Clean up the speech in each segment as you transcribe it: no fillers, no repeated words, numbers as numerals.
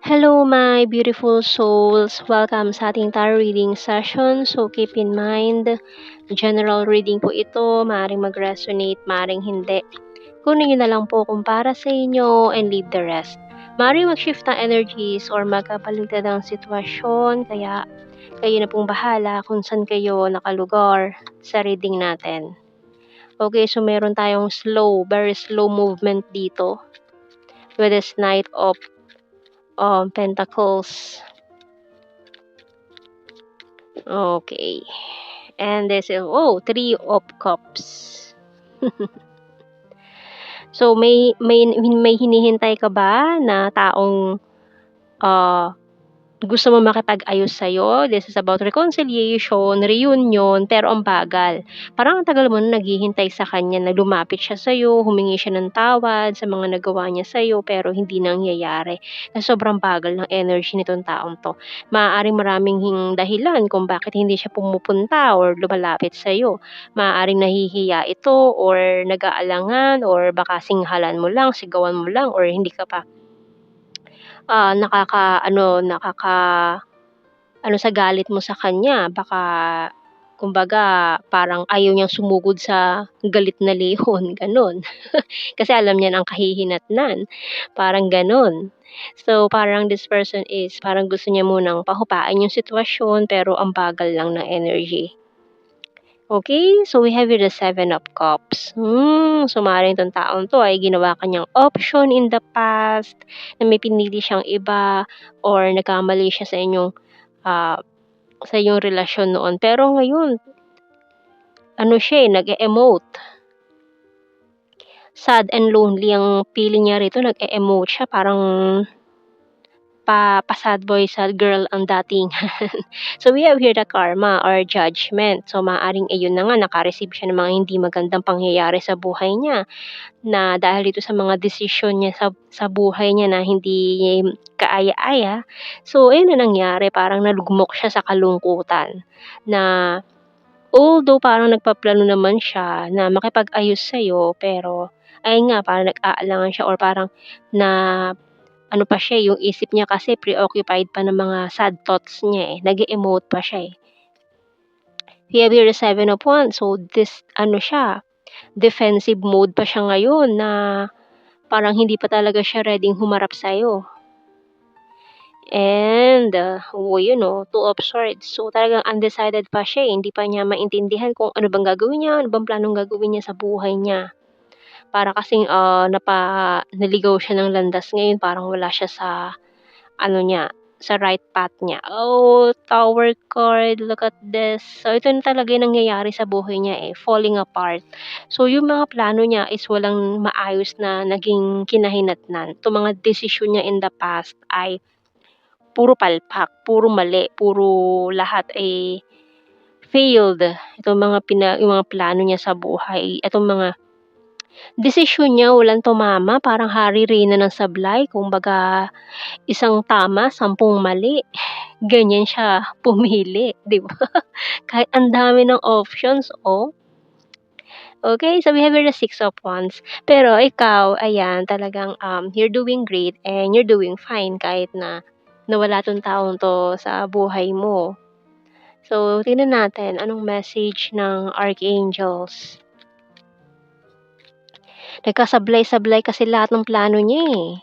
Hello, my beautiful souls. Welcome sa ating tarot reading session. So, keep in mind, general reading po ito. Maaaring mag-resonate, maaaring hindi. Kunin nyo na lang po kung para sa inyo and leave the rest. Maaaring mag-shift ng energies or magkapaligtad ang sitwasyon. Kaya, kayo na pong bahala kung saan kayo nakalugar sa reading natin. Okay, so meron tayong very slow movement dito with this Knight of Pentacles. Okay. And this is, Three of Cups. So, may hinihintay ka ba na taong uh, gusto mo makipag-ayos sa'yo? This is about reconciliation, reunion, pero ang bagal. Parang ang tagal mo na naghihintay sa kanya na lumapit siya sa'yo, humingi siya ng tawad sa mga nagawa niya sa'yo, pero hindi nangyayari. Kasi sobrang bagal ng energy nitong taong to. Maaaring maraming dahilan kung bakit hindi siya pumupunta or lumalapit sa'yo. Maaaring nahihiya ito or nag-aalangan or baka singhalan mo lang, sigawan mo lang or hindi ka pa nakaka-ano sa galit mo sa kanya. Baka kumbaga parang ayaw niyang sumugod sa galit na lehon, gano'n. Kasi alam niya ang kahihinatnan, parang gano'n. So, parang this person is parang gusto niya munang pahupain yung sitwasyon pero ang bagal lang ng energy. Okay, so we have here the Seven of Cups. So maaaring itong taong to ay ginawa kanyang option in the past, na may pinili siyang iba or nagkamali siya sa inyong relasyon noon. Pero ngayon, nag-e-emote. Sad and lonely ang feeling niya rito, nag-e-emote siya, parang pa-sad boy, sad girl ang datingan. So, we have here the karma or judgment. So, maaaring ayun na nga, naka-receive siya ng mga hindi magandang pangyayari sa buhay niya, na dahil dito sa mga desisyon niya sa buhay niya na hindi kaaya-aya. So, ayun na nangyari, parang nalugmok siya sa kalungkutan, na although parang nagpaplano naman siya na makipag-ayos sa'yo, pero ayun nga, parang nag-aalangan siya or parang na ano pa siya, yung isip niya kasi preoccupied pa ng mga sad thoughts niya, nag-e-emote pa siya, eh. We have here the Seven of Wands, so defensive mode pa siya ngayon, na parang hindi pa talaga siya reading humarap sa'yo. And, Two of Swords. So, talagang undecided pa siya, hindi pa niya maintindihan kung ano bang gagawin niya, ano bang planong gagawin niya sa buhay niya. Para kasing, naligaw siya ng landas ngayon, parang wala siya sa sa right path niya. Oh, Tower card, look at this. So, ito na talaga yung nangyayari sa buhay niya, falling apart. So, yung mga plano niya is walang maayos na naging kinahinatnan. Itong mga desisyon niya in the past ay puro palpak, puro mali, puro lahat failed. Yung mga plano niya sa buhay, itong mga desisyon niya walang tumama, parang hari-reyna ng sablay. Kumbaga, isang tama, 10 mali. Ganyan siya pumili, 'di ba? Kahit ang dami ng options, oh. Okay, so we have here the Six of Wands. Pero ikaw, ayan, talagang, you're doing great and you're doing fine kahit na nawala 'tong taong 'to sa buhay mo. So, tingnan natin anong message ng archangels. Nagkasablay-sablay kasi lahat ng plano niya, eh.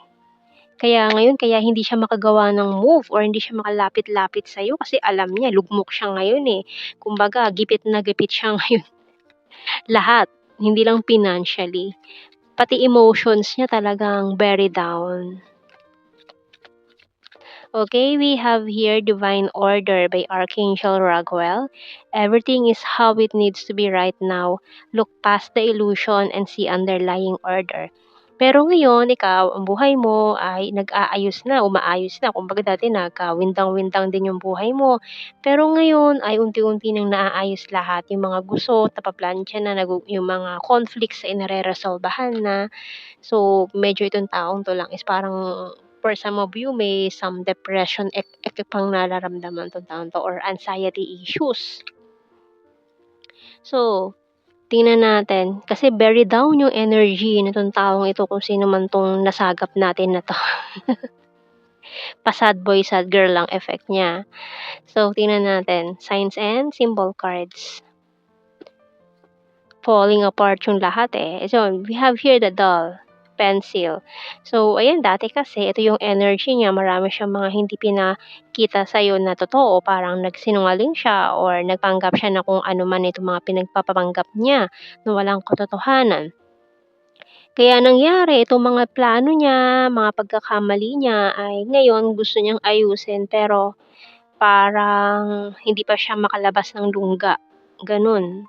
Kaya ngayon, kaya hindi siya makagawa ng move or hindi siya makalapit-lapit sa'yo kasi alam niya lugmok siya ngayon, eh. Kumbaga gipit na gipit siya ngayon lahat, hindi lang financially, pati emotions niya talagang very down. Okay, we have here Divine Order by Archangel Raguel. Everything is how it needs to be right now. Look past the illusion and see underlying order. Pero ngayon, ikaw, ang buhay mo ay nag-aayos na, umaayos na. Kumbaga dati nagka-windang-windang din yung buhay mo. Pero ngayon ay unti-unti nang naaayos lahat. Yung mga gusot, napaplansya na, yung mga conflicts ay nare-resolbahan na. So, medyo itong taong to lang is parang for some of you may some depression pang nararamdaman 'tong taong to or anxiety issues. So, tingnan natin kasi very down yung energy nitong taong ito kung sino man 'tong nasagap natin na 'to. Pa-sad boy, sad girl lang effect niya. So, tingnan natin, signs and symbol cards. Falling apart yung lahat, eh. So, we have here the doll, pencil. So, ayan, dati kasi ito yung energy niya, marami siyang mga hindi pinakita sa'yo na totoo, parang nagsinungaling siya or nagpanggap siya na kung ano man itong mga pinagpapapanggap niya na walang katotohanan. Kaya nangyari itong mga plano niya, mga pagkakamali niya ay ngayon gusto niyang ayusin pero parang hindi pa siya makalabas ng lungga, gano'n.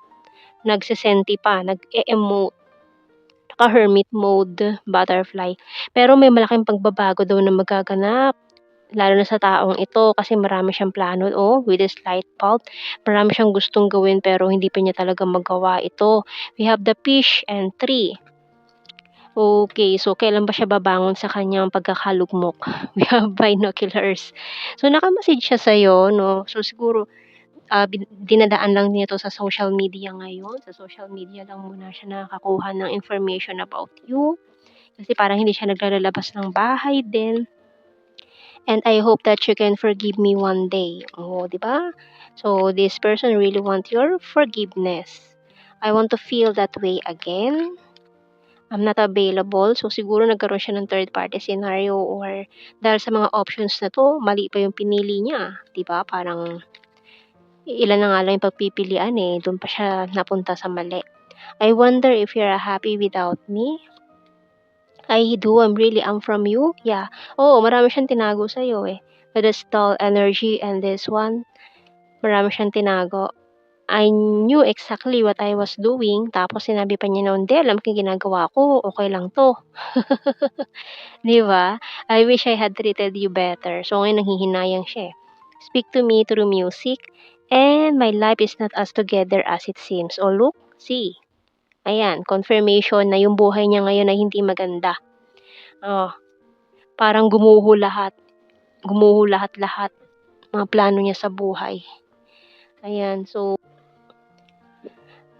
Nagsesenti pa, nag-e-emote, naka-hermit mode, butterfly. Pero may malaking pagbabago daw na magaganap, lalo na sa taong ito kasi marami siyang plano, with this light bulb. Marami siyang gustong gawin pero hindi pa niya talaga magawa ito. We have the fish and tree. Okay, so kailan ba siya babangon sa kanyang pagkakalugmok? We have binoculars. So naka-message siya sa'yo 'no, so siguro dinadaan lang niya 'to sa social media ngayon, sa social media lang muna siya nakakakuha ng information about you, kasi parang hindi siya naglalabas ng bahay din. And I hope that you can forgive me one day. Oh, 'di ba? So this person really want your forgiveness. I want to feel that way again. I'm not available. So siguro nagkaroon siya ng third party scenario or dahil sa mga options na 'to, mali pa yung pinili niya, 'di ba? Parang ilan na nga lang yung pagpipilian, eh, dun pa siya napunta sa mali. I wonder if you're happy without me? I do, I'm from you? Yeah. Oo, marami siyang tinago sa'yo, eh. With the stall energy and this one, marami siyang tinago. I knew exactly what I was doing, tapos sinabi pa niya na, "Hindi, alam ko yung ginagawa ko, okey lang 'to." 'Di ba? I wish I had treated you better. So ngayon nanghihinayang siya, eh. Speak to me through music, and my life is not as together as it seems. Oh, look, see. Ayan, confirmation na yung buhay niya ngayon ay hindi maganda. Oh, parang gumuho lahat-lahat, mga plano niya sa buhay. Ayan, so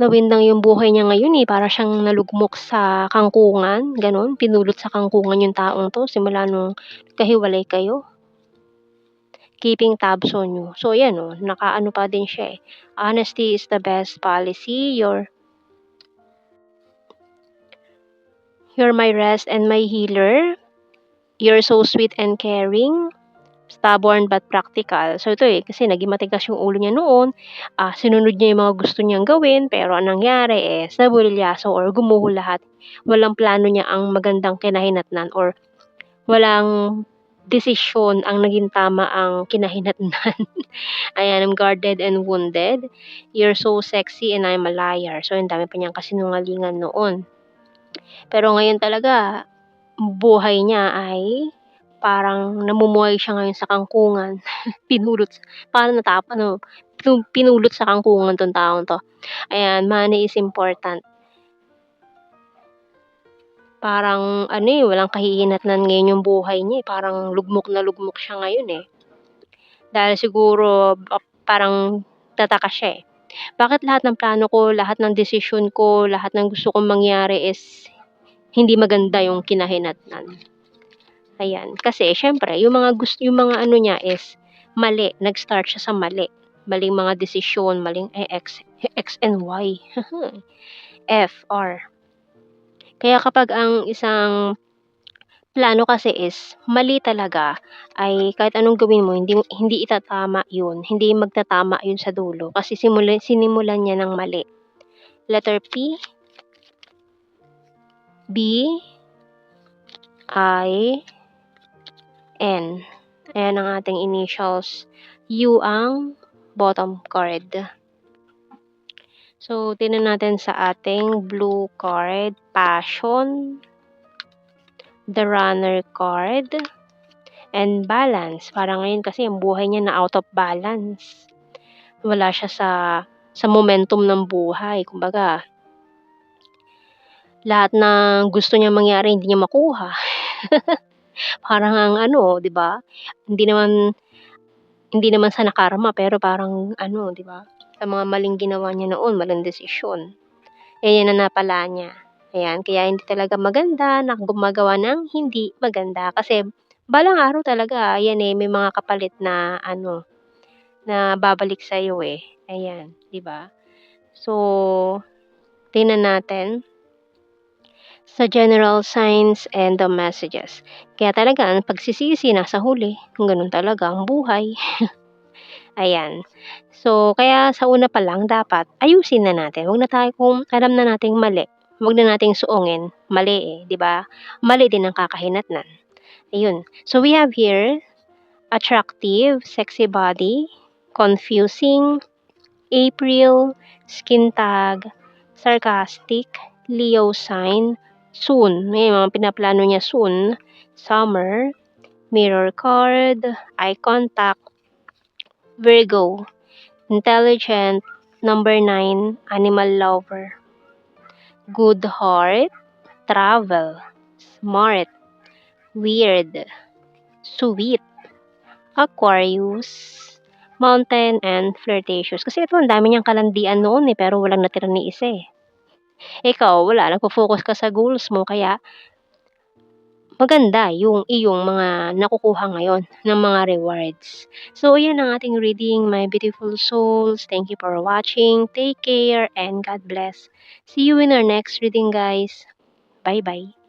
nawindang yung buhay niya ngayon, eh, para siyang nalugmok sa kangkungan, gano'n. Pinulot sa kangkungan yung taong 'to simula nung nagkahiwalay kayo. Keeping tabs on you. So ayan, nakaano pa din siya, eh, honesty is the best policy, you're my rest and my healer, you're so sweet and caring, stubborn but practical. So ito, eh, kasi naging matigas yung ulo niya noon, sinunod niya yung mga gusto niyang gawin pero anong nangyari, nabulilyaso or gumuho lahat. Walang plano niya ang magandang kinahinatnan or walang desisyon ang naging tama ang kinahinatnan. Ayan, I'm guarded and wounded. You're so sexy and I'm a liar. So, ang dami pa niyang kasinungalingan noon. Pero ngayon talaga, buhay niya ay parang namumuhay siya ngayon sa kangkungan. Pinulot parang pinulot sa kangkungan 'tong taong 'to. Ayan, money is important. Parang ano, walang kahihinatnan ngayon yung buhay niya, parang lugmok na lugmok siya ngayon, eh. Dahil siguro parang tataka siya, eh. Bakit lahat ng plano ko, lahat ng desisyon ko, lahat ng gusto kong mangyari is hindi maganda yung kinahinatnan. Ayan, kasi siyempre yung mga ano niya is mali, nag-start siya sa mali. Maling mga desisyon, maling X and Y. F, R. Kaya kapag ang isang plano kasi is mali talaga, ay kahit anong gawin mo hindi itatama yun, hindi magtatama yun sa dulo kasi sinimulan niya ng mali. Letter P, B, I, N. Ayan ang ating initials. U ang bottom card. So, tingnan natin sa ating blue card, passion, the runner card, and balance. Parang ngayon kasi ang buhay niya na out of balance. Wala siya sa momentum ng buhay. Kumbaga, lahat ng gusto niyang mangyari hindi niya makuha. Parang ang ano, 'di ba? Hindi naman sa nakarma pero parang ano, 'di ba? Sa mga maling ginawa niya noon, maling desisyon. Yan ang napala niya. Ayan, kaya hindi talaga maganda na gumagawa ng hindi maganda kasi Balang araw talaga ayan, eh, may mga kapalit na ano, na babalik sa'yo, eh, ayan, 'di ba? So, tingnan natin sa general signs and the messages. Kaya talaga ang pagsisisi nasa huli, gano'n talaga ang buhay, ayan. So, kaya sa una pa lang dapat ayusin na natin, 'wag na tayo kung alam na nating mali, 'wag na nating suungin, mali, eh, 'di ba? Mali din ang kakahinatnan, ayun. So, we have here attractive, sexy body, confusing, April, skin tag, sarcastic, Leo sign, soon, may mga pinaplano niya soon, summer, mirror card, eye contact, Virgo, intelligent, number 9, animal lover, good heart, travel, smart, weird, sweet, Aquarius, mountain, and flirtatious. Kasi ito ang dami niyang kalandian noon, eh, pero walang natira ni isa, eh. Ikaw wala, nagfo-focus ka sa goals mo kaya maganda yung iyong mga nakukuha ngayon ng mga rewards. So ayan ang ating reading, my beautiful souls. Thank you for watching. Take care and God bless. See you in our next reading, guys. Bye-bye.